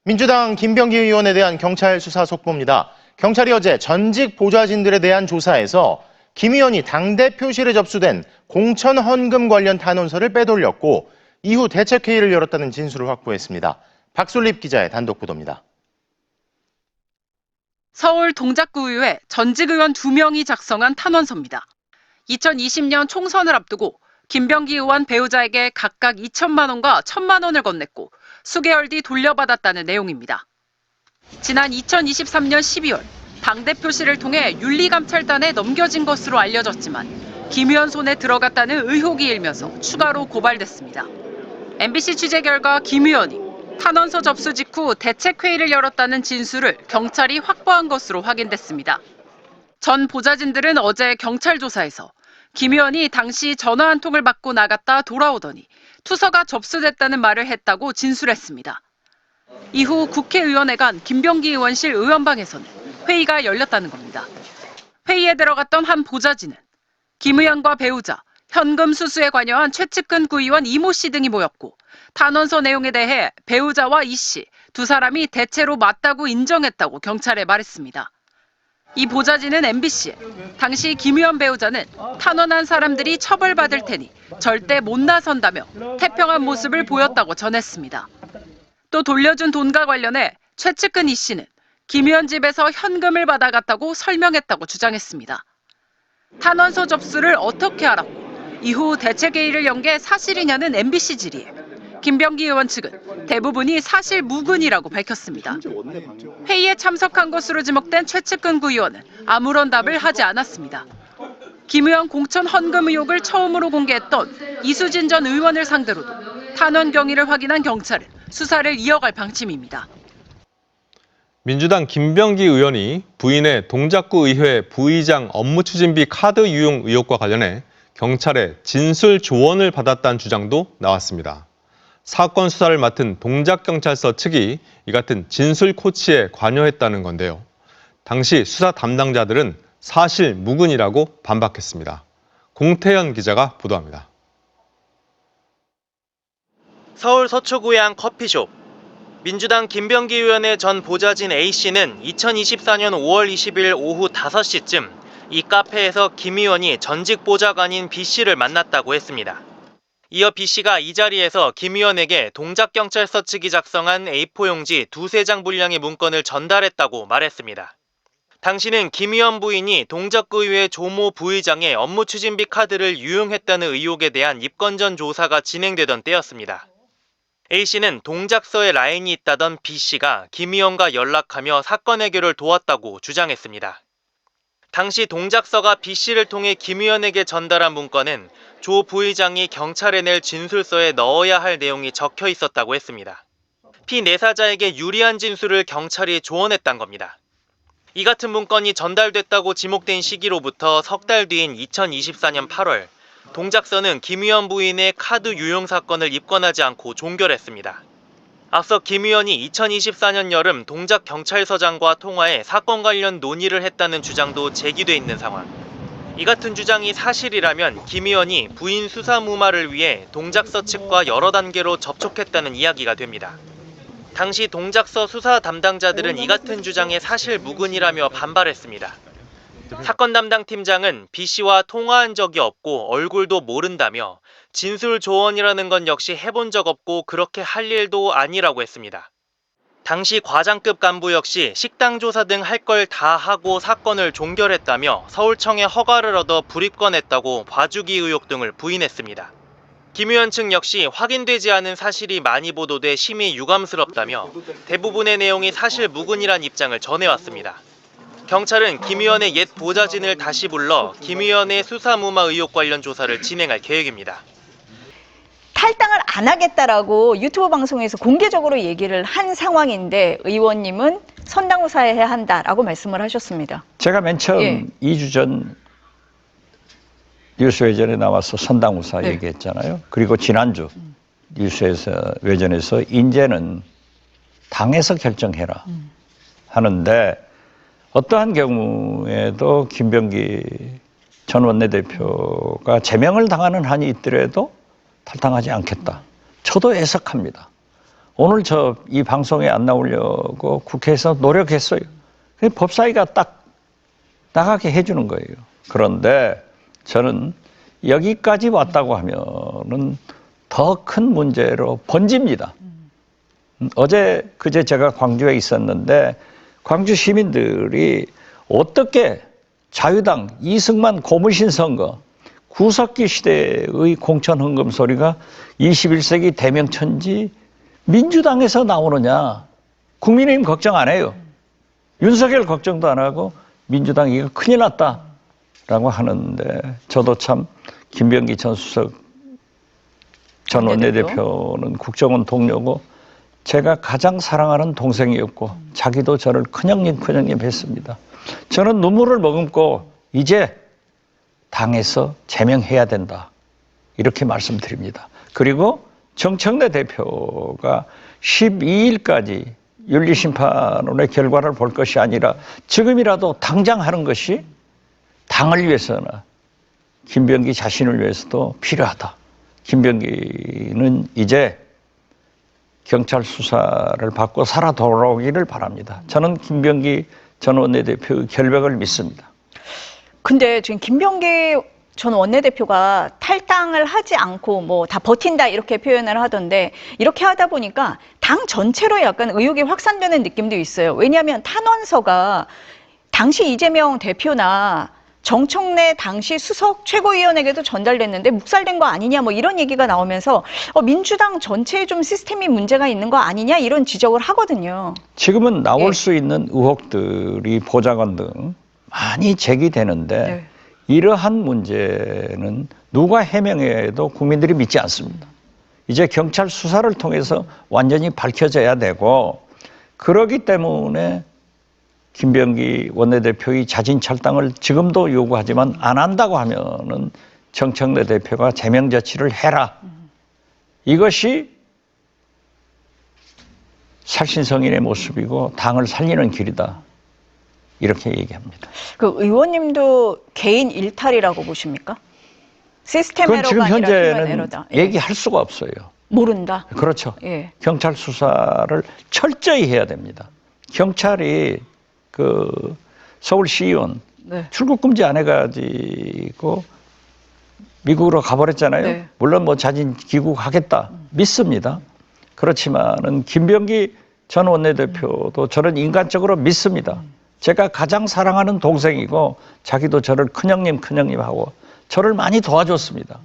민주당 김병기 의원에 대한 경찰 수사 속보입니다. 경찰이 어제 전직 보좌진들에 대한 조사에서 김 의원이 당대표실에 접수된 공천 헌금 관련 탄원서를 빼돌렸고 이후 대책회의를 열었다는 진술을 확보했습니다. 박솔립 기자의 단독 보도입니다. 서울 동작구의회 전직 의원 2명이 작성한 탄원서입니다. 2020년 총선을 앞두고 김병기 의원 배우자에게 각각 2천만 원과 1,000만 원을 건넸고 수개월 뒤 돌려받았다는 내용입니다. 지난 2023년 12월 당대표실을 통해 윤리감찰단에 넘겨진 것으로 알려졌지만 김 의원 손에 들어갔다는 의혹이 일면서 추가로 고발됐습니다. MBC 취재 결과 김 의원이 탄원서 접수 직후 대책회의를 열었다는 진술을 경찰이 확보한 것으로 확인됐습니다. 전 보좌진들은 어제 경찰 조사에서 김 의원이 당시 전화 한 통을 받고 나갔다 돌아오더니 투서가 접수됐다는 말을 했다고 진술했습니다. 이후 국회의원에 간 김병기 의원실 의원방에서는 회의가 열렸다는 겁니다. 회의에 들어갔던 한 보좌진은 김 의원과 배우자, 현금 수수에 관여한 최측근 구의원 이모 씨 등이 모였고 탄원서 내용에 대해 배우자와 이 씨 두 사람이 대체로 맞다고 인정했다고 경찰에 말했습니다. 이 보좌진은 MBC에 당시 김 의원 배우자는 탄원한 사람들이 처벌받을 테니 절대 못 나선다며 태평한 모습을 보였다고 전했습니다. 또 돌려준 돈과 관련해 최측근 이 씨는 김 의원 집에서 현금을 받아갔다고 설명했다고 주장했습니다. 탄원서 접수를 어떻게 알았고 이후 대책회의를 연 게 사실이냐는 MBC 질의에 김병기 의원 측은 대부분이 사실 무근이라고 밝혔습니다. 회의에 참석한 것으로 지목된 최측근 구의원은 아무런 답을 하지 않았습니다. 김 의원 공천 헌금 의혹을 처음으로 공개했던 이수진 전 의원을 상대로도 탄원 경위를 확인한 경찰은 수사를 이어갈 방침입니다. 민주당 김병기 의원이 부인의 동작구 의회 부의장 업무 추진비 카드 유용 의혹과 관련해 경찰에 진술 조언을 받았다는 주장도 나왔습니다. 사건 수사를 맡은 동작경찰서 측이 이 같은 진술 코치에 관여했다는 건데요. 당시 수사 담당자들은 사실 무근이라고 반박했습니다. 공태현 기자가 보도합니다. 서울 서초구의 한 커피숍. 민주당 김병기 의원의 전 보좌진 A씨는 2024년 5월 20일 오후 5시쯤 이 카페에서 김 의원이 전직 보좌관인 B씨를 만났다고 했습니다. 이어 B씨가 이 자리에서 김 의원에게 동작경찰서 측이 작성한 A4 용지 2-3장 분량의 문건을 전달했다고 말했습니다. 당시는 김 의원 부인이 동작구의회 조모 부의장의 업무 추진비 카드를 유용했다는 의혹에 대한 입건전 조사가 진행되던 때였습니다. A씨는 동작서에 라인이 있다던 B씨가 김 의원과 연락하며 사건 해결을 도왔다고 주장했습니다. 당시 동작서가 B씨를 통해 김 의원에게 전달한 문건은 조 부의장이 경찰에 낼 진술서에 넣어야 할 내용이 적혀 있었다고 했습니다. 피내사자에게 유리한 진술을 경찰이 조언했단 겁니다. 이 같은 문건이 전달됐다고 지목된 시기로부터 석 달 뒤인 2024년 8월, 동작서는 김 의원 부인의 카드 유용 사건을 입건하지 않고 종결했습니다. 앞서 김 의원이 2024년 여름 동작경찰서장과 통화해 사건 관련 논의를 했다는 주장도 제기돼 있는 상황. 이 같은 주장이 사실이라면 김 의원이 부인 수사 무마를 위해 동작서 측과 여러 단계로 접촉했다는 이야기가 됩니다. 당시 동작서 수사 담당자들은 이 같은 주장에 사실 무근이라며 반발했습니다. 사건 담당 팀장은 B씨와 통화한 적이 없고 얼굴도 모른다며 진술 조언이라는 건 역시 해본 적 없고 그렇게 할 일도 아니라고 했습니다. 당시 과장급 간부 역시 식당 조사 등 할 걸 다 하고 사건을 종결했다며 서울청의 허가를 얻어 불입건했다고 봐주기 의혹 등을 부인했습니다. 김 의원 측 역시 확인되지 않은 사실이 많이 보도돼 심히 유감스럽다며 대부분의 내용이 사실 무근이란 입장을 전해왔습니다. 경찰은 김 의원의 옛 보좌진을 다시 불러 김 의원의 수사 무마 의혹 관련 조사를 진행할 계획입니다. 탈당을 안 하겠다라고 유튜브 방송에서 공개적으로 얘기를 한 상황인데 의원님은 선당후사해야 한다라고 말씀을 하셨습니다. 제가 맨 처음 2주 전 뉴스 외전에 나와서 선당후사 얘기했잖아요. 그리고 지난주 뉴스 외전에서 이제는 당에서 결정해라 하는데 어떠한 경우에도 김병기 전 원내대표가 제명을 당하는 한이 있더라도 탈당하지 않겠다. 저도 애석합니다. 오늘 저 이 방송에 안 나오려고 국회에서 노력했어요. 법사위가 딱 나가게 해주는 거예요. 그런데 저는 여기까지 왔다고 하면은 더 큰 문제로 번집니다. 어제 그제 제가 광주에 있었는데 광주 시민들이 어떻게 자유당 이승만 고무신 선거 구석기 시대의 공천 헌금 소리가 21세기 대명천지 민주당에서 나오느냐. 국민의힘 걱정 안 해요. 윤석열 걱정도 안 하고 민주당 이거 큰일 났다라고 하는데 저도 참 김병기 전 수석 전 원내대표는 국정원 동료고 제가 가장 사랑하는 동생이었고 자기도 저를 큰형님 했습니다. 저는 눈물을 머금고 이제 당에서 제명해야 된다. 이렇게 말씀드립니다. 그리고 정청래 대표가 12일까지 윤리심판원의 결과를 볼 것이 아니라 지금이라도 당장 하는 것이 당을 위해서나 김병기 자신을 위해서도 필요하다. 김병기는 이제 경찰 수사를 받고 살아 돌아오기를 바랍니다. 저는 김병기 전 원내대표의 결백을 믿습니다. 근데 지금 김병기 전 원내대표가 탈당을 하지 않고 뭐 다 버틴다 이렇게 표현을 하던데 이렇게 하다 보니까 당 전체로 약간 의혹이 확산되는 느낌도 있어요. 왜냐하면 탄원서가 당시 이재명 대표나 정청래 당시 수석 최고위원에게도 전달됐는데 묵살된 거 아니냐 뭐 이런 얘기가 나오면서 민주당 전체에 좀 시스템이 문제가 있는 거 아니냐 이런 지적을 하거든요. 지금은 나올 수 있는 의혹들이 보좌관 등 많이 제기되는데 이러한 문제는 누가 해명해도 국민들이 믿지 않습니다. 이제 경찰 수사를 통해서 완전히 밝혀져야 되고 그러기 때문에 김병기 원내대표의 자진 탈당을 지금도 요구하지만 안 한다고 하면은 정청래 대표가 제명 조치를 해라. 이것이 살신성인의 모습이고 당을 살리는 길이다. 이렇게 얘기합니다. 그 의원님도 개인 일탈이라고 보십니까? 시스템 그건 지금 에러가 아니라 휴먼 현재는 에러다. 얘기할 수가 없어요. 모른다. 그렇죠. 예. 경찰 수사를 철저히 해야 됩니다. 경찰이 그 서울시의원 네. 출국 금지 안 해가지고 미국으로 가버렸잖아요. 네. 물론 뭐 자진 귀국하겠다 믿습니다. 그렇지만은 김병기 전 원내대표도 저는 인간적으로 믿습니다. 제가 가장 사랑하는 동생이고 자기도 저를 큰형님 하고 저를 많이 도와줬습니다.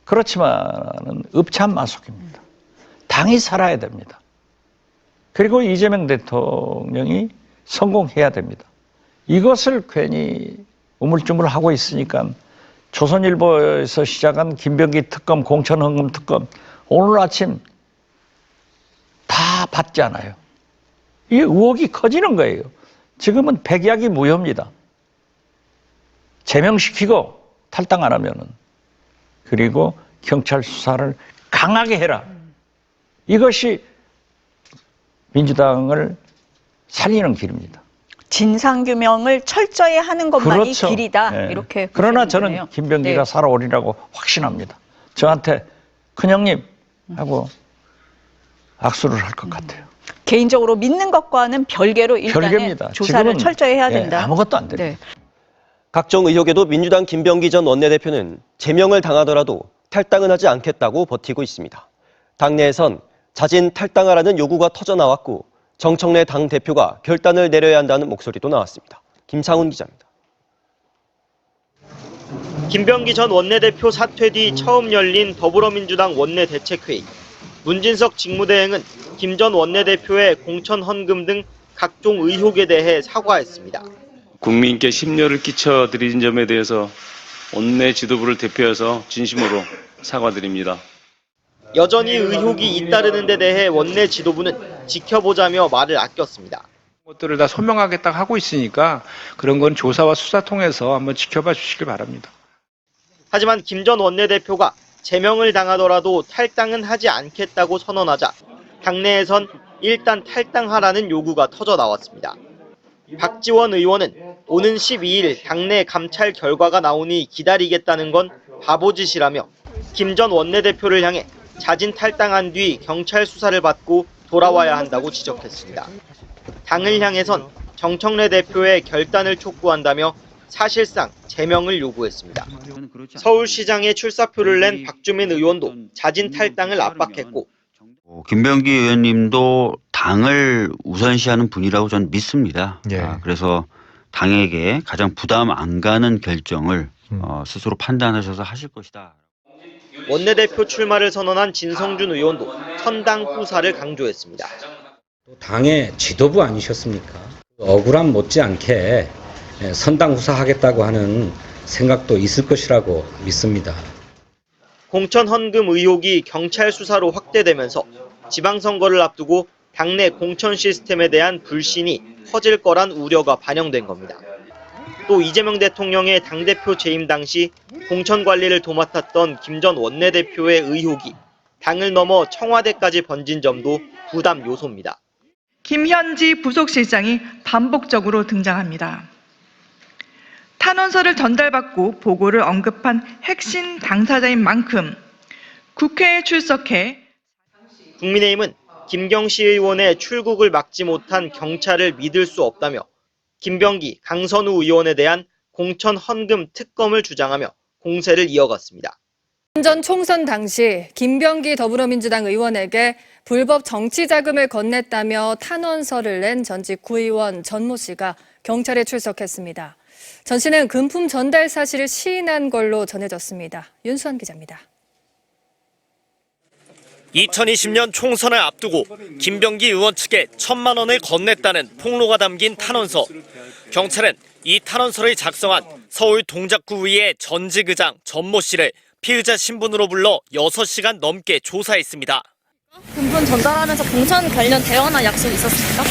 그렇지만은 읍참마속입니다. 당이 살아야 됩니다. 그리고 이재명 대통령이 성공해야 됩니다. 이것을 괜히 우물쭈물하고 있으니까 조선일보에서 시작한 김병기 특검, 공천헌금 특검 오늘 아침 다 받잖아요. 이 의혹이 커지는 거예요. 지금은 백약이 무효입니다. 제명시키고 탈당 안 하면은. 그리고 경찰 수사를 강하게 해라. 이것이 민주당을 살리는 길입니다. 진상규명을 철저히 하는 것만이 그렇죠. 길이다. 네. 이렇게 그러나 보시는군요. 저는 김병기가 네. 살아오리라고 확신합니다. 저한테 큰형님 하고 악수를 할 것 같아요. 개인적으로 믿는 것과는 별개로 일단은 별개입니다. 조사를 지금은, 철저히 해야 된다. 아무것도 안 됩니다. 네. 각종 의혹에도 민주당 김병기 전 원내대표는 제명을 당하더라도 탈당은 하지 않겠다고 버티고 있습니다. 당내에선 자진 탈당하라는 요구가 터져나왔고 정청래 당대표가 결단을 내려야 한다는 목소리도 나왔습니다. 김상훈 기자입니다. 김병기 전 원내대표 사퇴 뒤 처음 열린 더불어민주당 원내대책회의. 문진석 직무대행은 김 전 원내대표의 공천 헌금 등 각종 의혹에 대해 사과했습니다. 국민께 심려를 끼쳐드린 점에 대해서 원내 지도부를 대표해서 진심으로 사과드립니다. 여전히 의혹이 잇따르는 데 대해 원내 지도부는 지켜보자며 말을 아꼈습니다. 것들을 다 소명하겠다 하고 있으니까 그런 건 조사와 수사 통해서 한번 지켜봐 주시길 바랍니다. 하지만 김 전 원내대표가 제명을 당하더라도 탈당은 하지 않겠다고 선언하자 당내에선 일단 탈당하라는 요구가 터져 나왔습니다. 박지원 의원은 오는 12일 당내 감찰 결과가 나오니 기다리겠다는 건 바보짓이라며 김 전 원내대표를 향해 자진 탈당한 뒤 경찰 수사를 받고 돌아와야 한다고 지적했습니다. 당을 향해선 정청래 대표의 결단을 촉구한다며 사실상 제명을 요구했습니다. 서울시장에 출사표를 낸 박주민 의원도 자진 탈당을 압박했고 김병기 의원님도 당을 우선시하는 분이라고 저는 믿습니다. 그래서 당에게 가장 부담 안 가는 결정을 스스로 판단하셔서 하실 것이다. 원내대표 출마를 선언한 진성준 의원도 선당 후사를 강조했습니다. 당의 지도부 아니셨습니까? 억울함 못지않게 선당 후사하겠다고 하는 생각도 있을 것이라고 믿습니다. 공천 헌금 의혹이 경찰 수사로 확대되면서 지방선거를 앞두고 당내 공천 시스템에 대한 불신이 커질 거란 우려가 반영된 겁니다. 또 이재명 대통령의 당대표 재임 당시 공천 관리를 도맡았던 김 전 원내대표의 의혹이 당을 넘어 청와대까지 번진 점도 부담 요소입니다. 김현지 부속실장이 반복적으로 등장합니다. 탄원서를 전달받고 보고를 언급한 핵심 당사자인 만큼 국회에 출석해 국민의힘은 김경시 의원의 출국을 막지 못한 경찰을 믿을 수 없다며 김병기, 강선우 의원에 대한 공천 헌금 특검을 주장하며 공세를 이어갔습니다. 전 총선 당시 김병기 더불어민주당 의원에게 불법 정치 자금을 건넸다며 탄원서를 낸 전직 구의원 전모 씨가 경찰에 출석했습니다. 전 씨는 금품 전달 사실을 시인한 걸로 전해졌습니다. 윤수환 기자입니다. 2020년 총선을 앞두고 김병기 의원 측에 1,000만 원을 건넸다는 폭로가 담긴 탄원서. 경찰은 이 탄원서를 작성한 서울 동작구의회 전직 의장 전모 씨를 피의자 신분으로 불러 6시간 넘게 조사했습니다. 금품 전달하면서 공천 관련 대화나 약속이 있었습니까?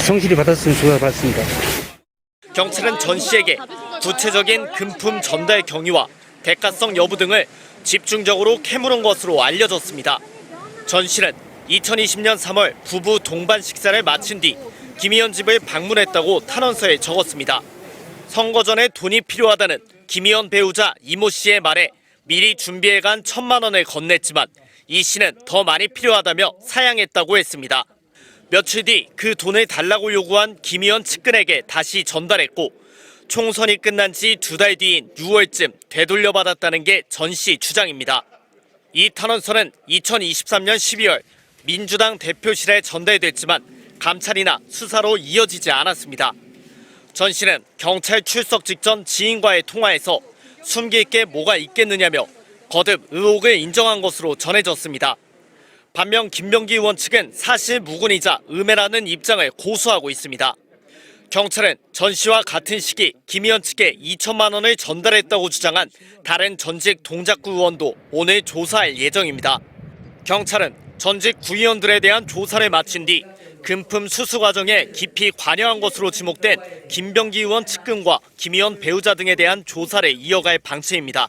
성실히 받았으면 조사받습니다. 경찰은 전 씨에게 구체적인 금품 전달 경위와 대가성 여부 등을 집중적으로 캐물은 것으로 알려졌습니다. 전 씨는 2020년 3월 부부 동반 식사를 마친 뒤 김 의원 집을 방문했다고 탄원서에 적었습니다. 선거 전에 돈이 필요하다는 김 의원 배우자 이모 씨의 말에 미리 준비해간 1,000만 원을 건넸지만 이 씨는 더 많이 필요하다며 사양했다고 했습니다. 며칠 뒤 그 돈을 달라고 요구한 김 의원 측근에게 다시 전달했고 총선이 끝난 지 2달 뒤인 6월쯤 되돌려받았다는 게 전 씨 주장입니다. 이 탄원서는 2023년 12월 민주당 대표실에 전달됐지만 감찰이나 수사로 이어지지 않았습니다. 전 씨는 경찰 출석 직전 지인과의 통화에서 숨길 게 뭐가 있겠느냐며 거듭 의혹을 인정한 것으로 전해졌습니다. 반면 김병기 의원 측은 사실 무근이자 음해라는 입장을 고수하고 있습니다. 경찰은 전 씨와 같은 시기 김 의원 측에 2천만 원을 전달했다고 주장한 다른 전직 동작구 의원도 오늘 조사할 예정입니다. 경찰은 전직 구의원들에 대한 조사를 마친 뒤 금품 수수 과정에 깊이 관여한 것으로 지목된 김병기 의원 측근과 김 의원 배우자 등에 대한 조사를 이어갈 방침입니다.